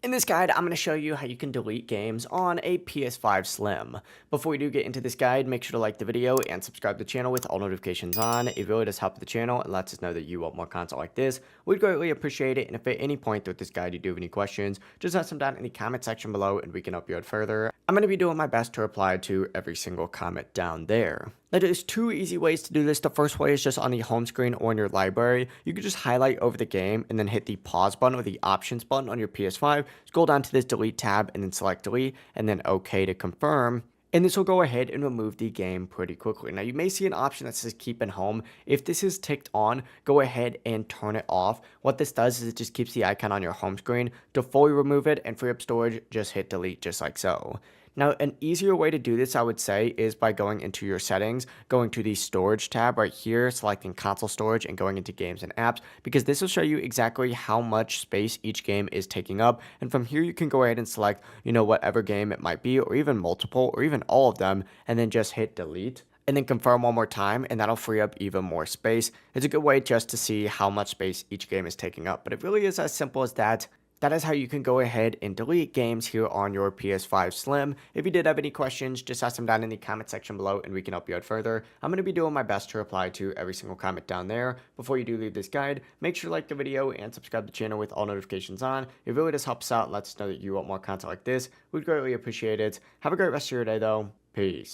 In this guide, I'm going to show you how you can delete games on a PS5 Slim. Before we do get into this guide, make sure to like the video and subscribe to the channel with all notifications on. It really does help the channel and lets us know that you want more content like this. We'd greatly appreciate it, and if at any point throughout this guide you do have any questions, just ask them down in the comment section below and we can help you out further. I'm going to be doing my best to reply to every single comment down there. Now, there's two easy ways to do this. The first way is just on the home screen or in your library. You can just highlight over the game and then hit the pause button or the options button on your PS5. Scroll down to this delete tab and then select delete and then OK to confirm. And this will go ahead and remove the game pretty quickly. Now, you may see an option that says keep in home. If this is ticked on, go ahead and turn it off. What this does is it just keeps the icon on your home screen. To fully remove it and free up storage, just hit delete just like so. Now, an easier way to do this, I would say, is by going into your settings, going to the storage tab right here, selecting console storage and going into games and apps, because this will show you exactly how much space each game is taking up. And from here, you can go ahead and select, whatever game it might be, or even multiple, or even all of them, and then just hit delete. And then confirm one more time, and that'll free up even more space. It's a good way just to see how much space each game is taking up, but it really is as simple as that. That is how you can go ahead and delete games here on your PS5 Slim. If you did have any questions, just ask them down in the comment section below and we can help you out further. I'm going to be doing my best to reply to every single comment down there. Before you do leave this guide, make sure to like the video and subscribe to the channel with all notifications on. It really does help us out and lets us know that you want more content like this. We'd greatly appreciate it. Have a great rest of your day though. Peace.